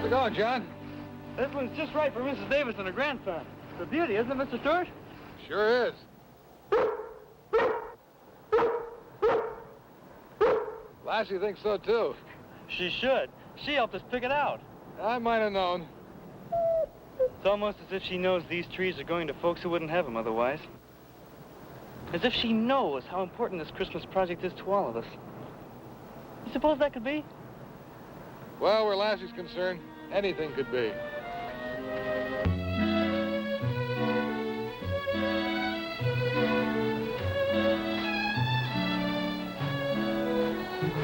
it going, John? This one's just right for Mrs. Davis and her grandson. It's a beauty, isn't it, Mr. Stewart? Sure is. Lassie thinks so, too. She should. She helped us pick it out. I might have known. It's almost as if she knows these trees are going to folks who wouldn't have them otherwise. As if she knows how important this Christmas project is to all of us. You suppose that could be? Well, where Lassie's concerned, anything could be.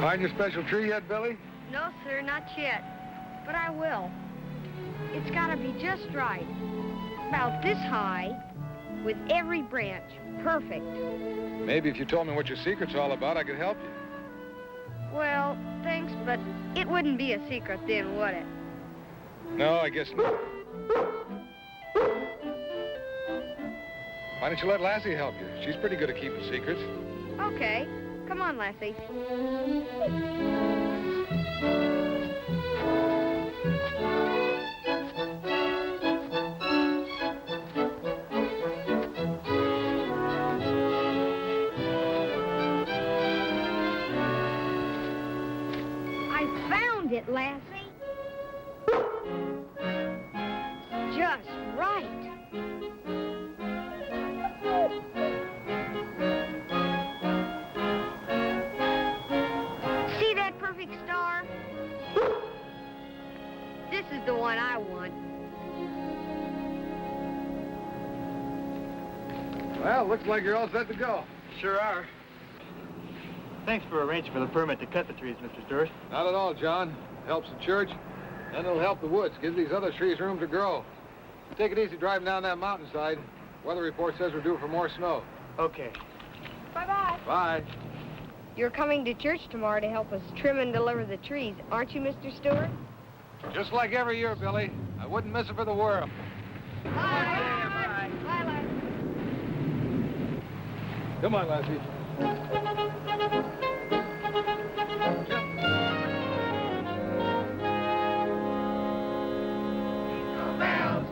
Find your special tree yet, Billy? No, sir, not yet. But I will. It's got to be just right. About this high, with every branch perfect. Maybe if you told me what your secret's all about, I could help you. Well, thanks, but it wouldn't be a secret then, would it? No, I guess not. Why don't you let Lassie help you? She's pretty good at keeping secrets. Okay. Come on, Lassie. I found it, Lassie. Just right. See that perfect star? This is the one I want. Well, looks like you're all set to go. Sure are. Thanks for arranging for the permit to cut the trees, Mr. Stewart. Not at all, John. Helps the church, and it'll help the woods. Gives these other trees room to grow. Take it easy driving down that mountainside. Weather report says we're due for more snow. Okay. Bye-bye. Bye. You're coming to church tomorrow to help us trim and deliver the trees, aren't you, Mr. Stewart? Just like every year, Billy. I wouldn't miss it for the world. Bye. Bye. Bye, Lassie. Come on, Lassie.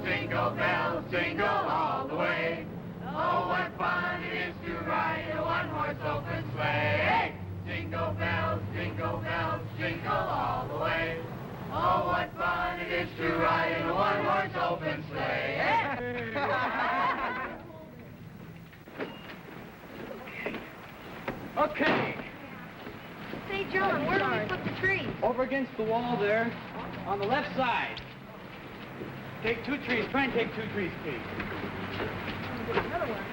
Jingle bells, jingle all the way. Oh, what fun it is to ride a one-horse open sleigh. Hey! Jingle bells, jingle all the way. Oh, what fun it is to ride in a one-horse open sleigh. Hey! Okay. Say, John, where do we put the trees? Over against the wall there, on the left side. Take two trees. Try and take two trees, please. Another one.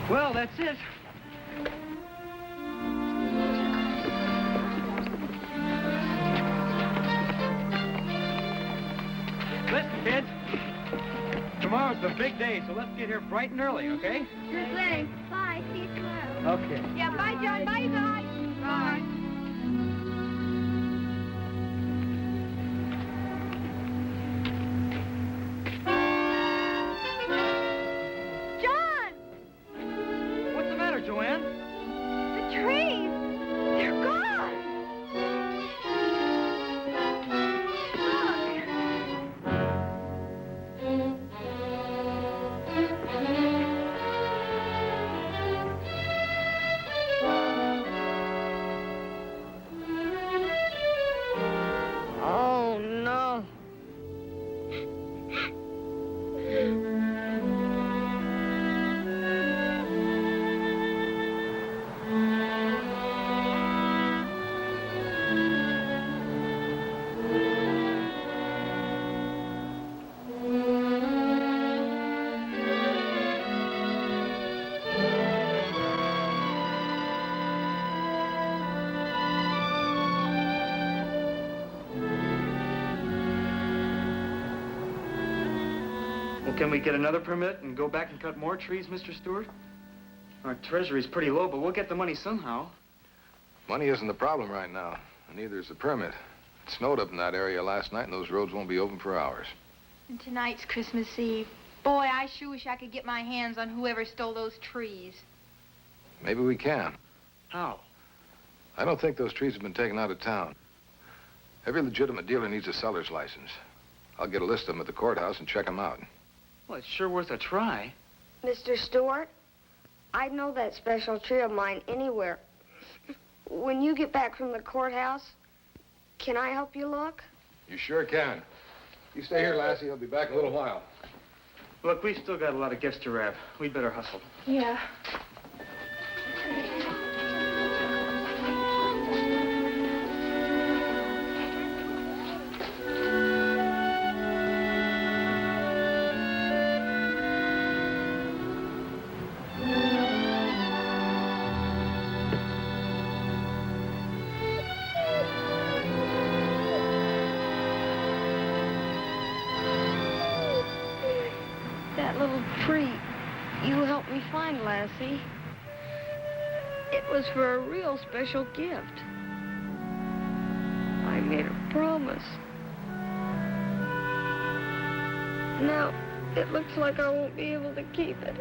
Well, that's it. Listen, kids. Tomorrow's the big day, so let's get here bright and early, okay? Sure thing. Bye. See you tomorrow. Okay. Yeah, bye, John. Bye, guys. Bye. John! What's the matter, Joanne? The trees! They're gone! Oh, no. Well, can we get another permit and go back and cut more trees, Mr. Stewart? Our treasury's pretty low, but we'll get the money somehow. Money isn't the problem right now, and neither is the permit. It snowed up in that area last night, and those roads won't be open for hours. And tonight's Christmas Eve. Boy, I sure wish I could get my hands on whoever stole those trees. Maybe we can. How? I don't think those trees have been taken out of town. Every legitimate dealer needs a seller's license. I'll get a list of them at the courthouse and check them out. Well, it's sure worth a try. Mr. Stewart, I'd know that special tree of mine anywhere. When you get back from the courthouse, can I help you look? You sure can. You stay here, Lassie. I'll be back in a little while. Look, we've still got a lot of gifts to wrap. We'd better hustle. Yeah. That little tree you helped me find, Lassie. It was for a real special gift. I made a promise. Now, it looks like I won't be able to keep it.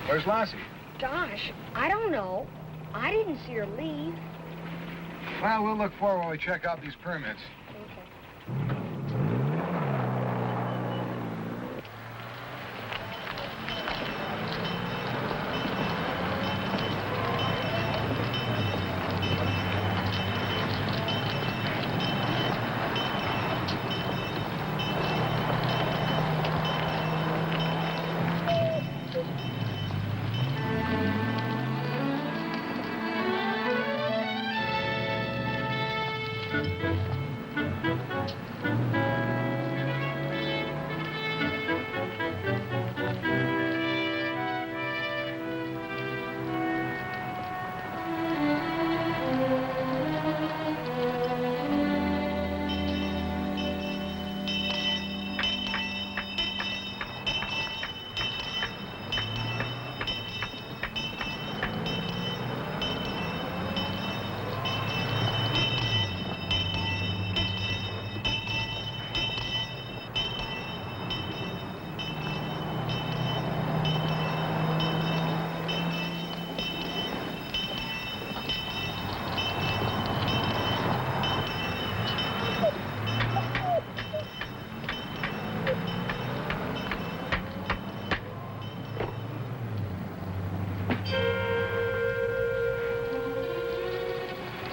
Where's Lassie? Gosh, I don't know. I didn't see her leave. Well, we'll look for her while we check out these permits. Okay.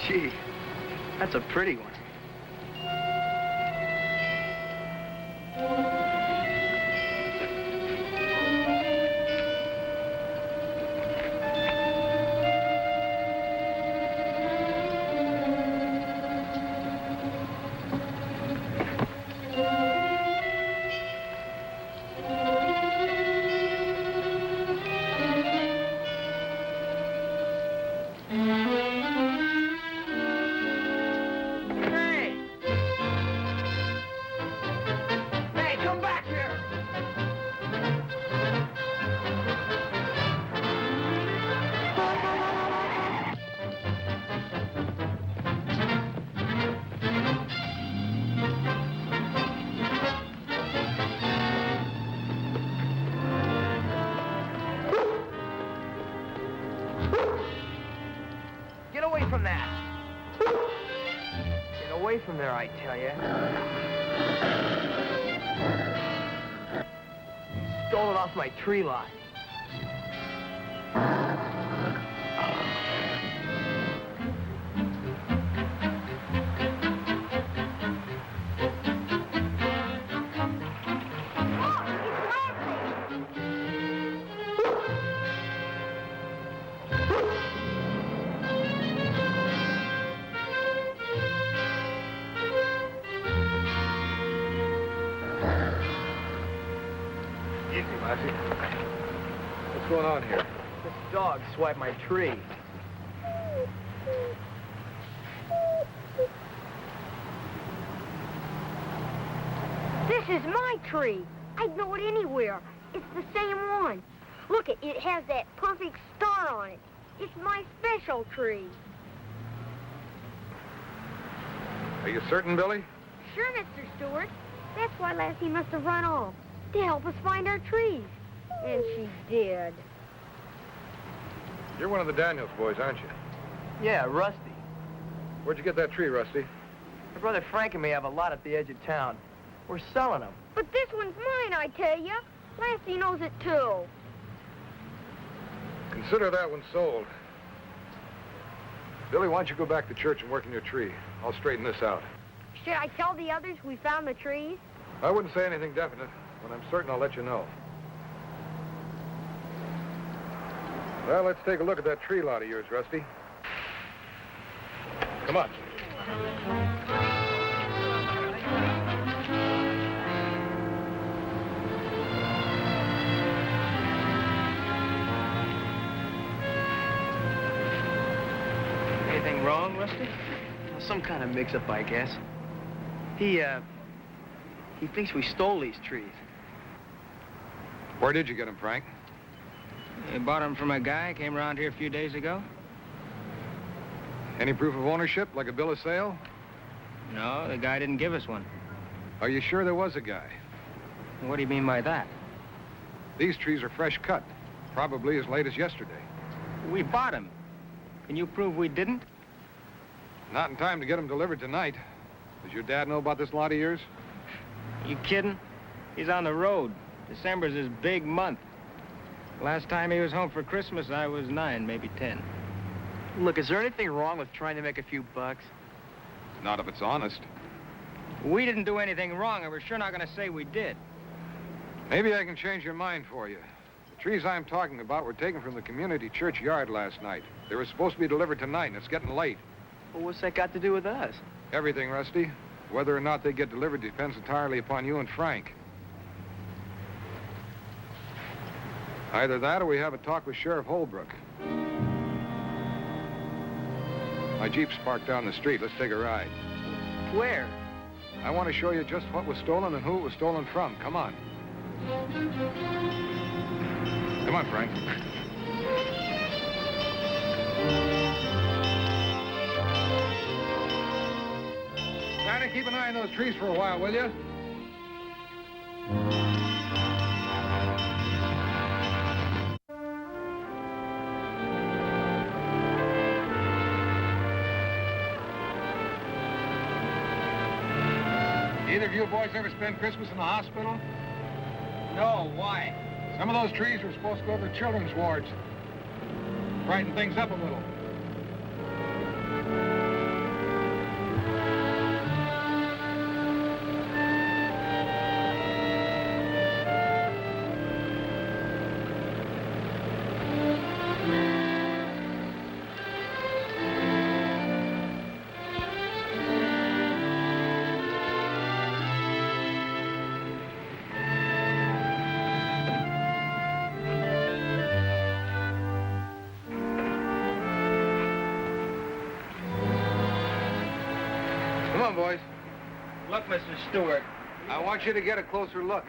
Gee, that's a pretty one. away from there, I tell you. Stole it off my tree lot. Lassie. What's going on here? This dog swiped my tree. This is my tree. I'd know it anywhere. It's the same one. Look, it has that perfect star on it. It's my special tree. Are you certain, Billy? Sure, Mr. Stewart. That's why Lassie must have run off, to help us find our trees. And she did. You're one of the Daniels boys, aren't you? Yeah, Rusty. Where'd you get that tree, Rusty? My brother Frank and me have a lot at the edge of town. We're selling them. But this one's mine, I tell you. Lassie knows it, too. Consider that one sold. Billy, why don't you go back to church and work in your tree? I'll straighten this out. Should I tell the others we found the trees? I wouldn't say anything definite. When I'm certain, I'll let you know. Well, let's take a look at that tree lot of yours, Rusty. Come on. Anything wrong, Rusty? Some kind of mix-up, I guess. He thinks we stole these trees. Where did you get them, Frank? I bought them from a guy, came around here a few days ago. Any proof of ownership, like a bill of sale? No, the guy didn't give us one. Are you sure there was a guy? What do you mean by that? These trees are fresh cut, probably as late as yesterday. We bought them. Can you prove we didn't? Not in time to get them delivered tonight. Does your dad know about this lot of yours? You kidding? He's on the road. December's his big month. Last time he was home for Christmas, I was 9, maybe 10. Look, is there anything wrong with trying to make a few bucks? Not if it's honest. We didn't do anything wrong, and we're sure not going to say we did. Maybe I can change your mind for you. The trees I'm talking about were taken from the community church yard last night. They were supposed to be delivered tonight, and it's getting late. Well, what's that got to do with us? Everything, Rusty. Whether or not they get delivered depends entirely upon you and Frank. Either that or we have a talk with Sheriff Holbrook. My Jeep's parked down the street. Let's take a ride. Where? I want to show you just what was stolen and who it was stolen from. Come on. Come on, Frank. Try to keep an eye on those trees for a while, will you? Either of you boys ever spend Christmas in the hospital? No, why? Some of those trees were supposed to go to the children's wards. Brighten things up a little. Come on, boys. Look, Mr. Stewart. I want you to get a closer look.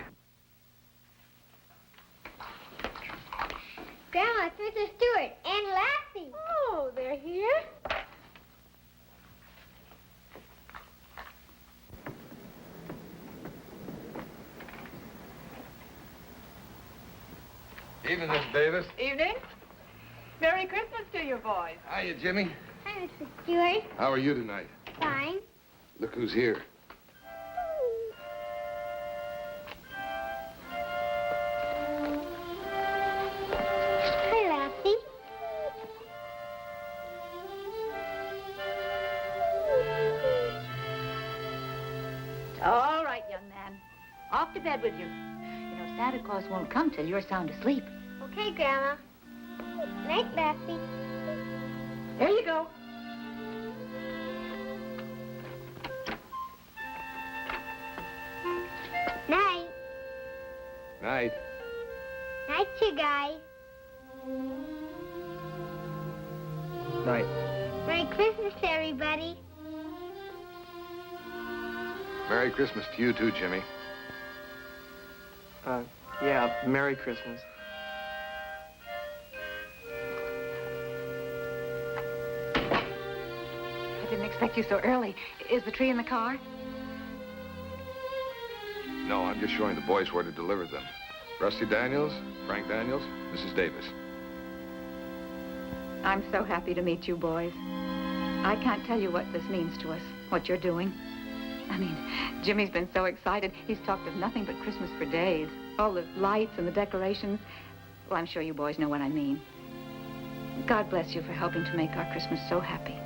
Grandma, it's Mrs. Stewart and Lassie. Oh, they're here? Evening, Miss Davis. Evening. Merry Christmas to you boys. Hiya, Jimmy. Hi, Mrs. Stewart. How are you tonight? Fine. Look who's here. Hi, Lassie. All right, young man. Off to bed with you. You know, Santa Claus won't come till you're sound asleep. Okay, Grandma. Night, Lassie. There you go. Night. Night. Night, you guys. Night. Merry Christmas, everybody. Merry Christmas to you, too, Jimmy. Yeah, Merry Christmas. I didn't expect you so early. Is the tree in the car? No, I'm just showing the boys where to deliver them. Rusty Daniels, Frank Daniels, Mrs. Davis. I'm so happy to meet you boys. I can't tell you what this means to us, what you're doing. I mean, Jimmy's been so excited. He's talked of nothing but Christmas for days. All the lights and the decorations. Well, I'm sure you boys know what I mean. God bless you for helping to make our Christmas so happy.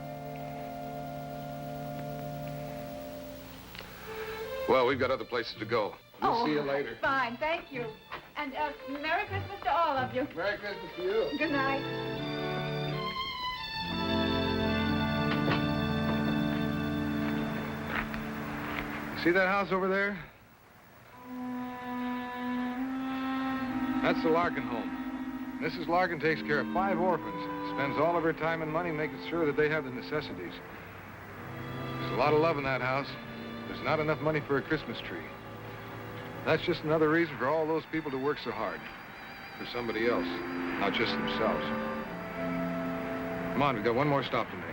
Well, we've got other places to go. We'll see you later. Fine, thank you. And Merry Christmas to all of you. Merry Christmas to you. Good night. See that house over there? That's the Larkin home. Mrs. Larkin takes care of 5 orphans. Spends all of her time and money making sure that they have the necessities. There's a lot of love in that house. There's not enough money for a Christmas tree. That's just another reason for all those people to work so hard. For somebody else, not just themselves. Come on, we've got one more stop to make.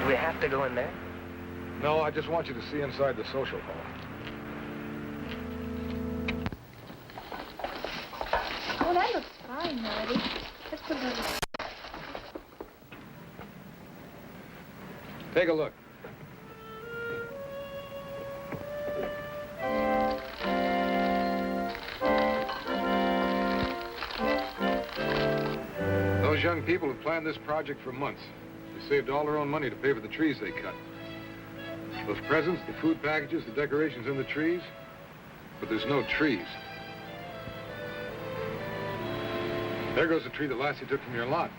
Do we have to go in there? No, I just want you to see inside the social hall. Oh, that looks fine, Melody. Let's put it over. Take a look. Those young people have planned this project for months. They saved all their own money to pay for the trees they cut. Those presents, the food packages, the decorations in the trees, but there's no trees. There goes the tree that Lassie took from your lot.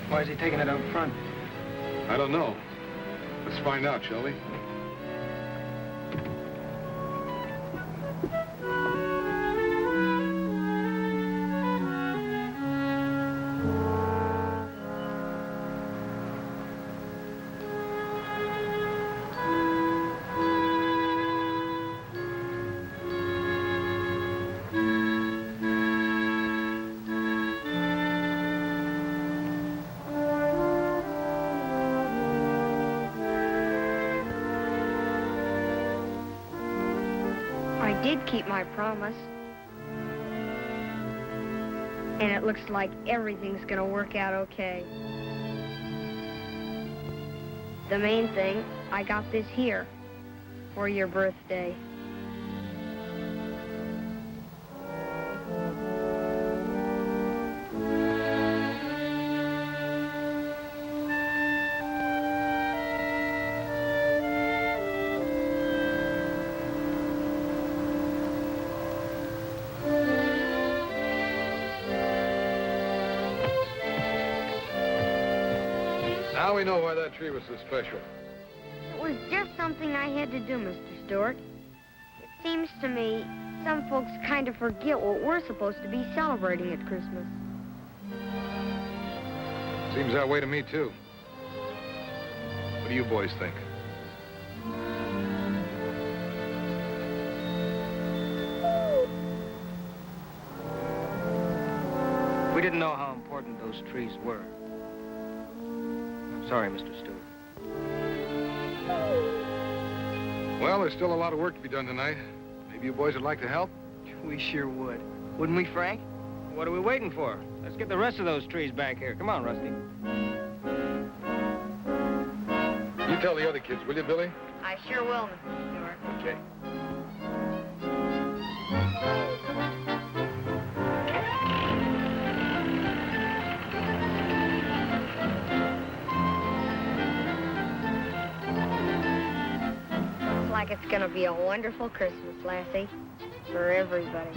Why is he taking it out front? I don't know. Let's find out, shall we? I did keep my promise. And it looks like everything's gonna work out okay. The main thing, I got this here for your birthday. Now we know why that tree was so special. It was just something I had to do, Mr. Stewart. It seems to me some folks kind of forget what we're supposed to be celebrating at Christmas. Seems that way to me, too. What do you boys think? We didn't know how important those trees were. I'm sorry, Mr. Stewart. Well, there's still a lot of work to be done tonight. Maybe you boys would like to help? We sure would. Wouldn't we, Frank? What are we waiting for? Let's get the rest of those trees back here. Come on, Rusty. You tell the other kids, will you, Billy? I sure will, Mr. Stewart. Okay. Looks like it's gonna be a wonderful Christmas, Lassie. For everybody.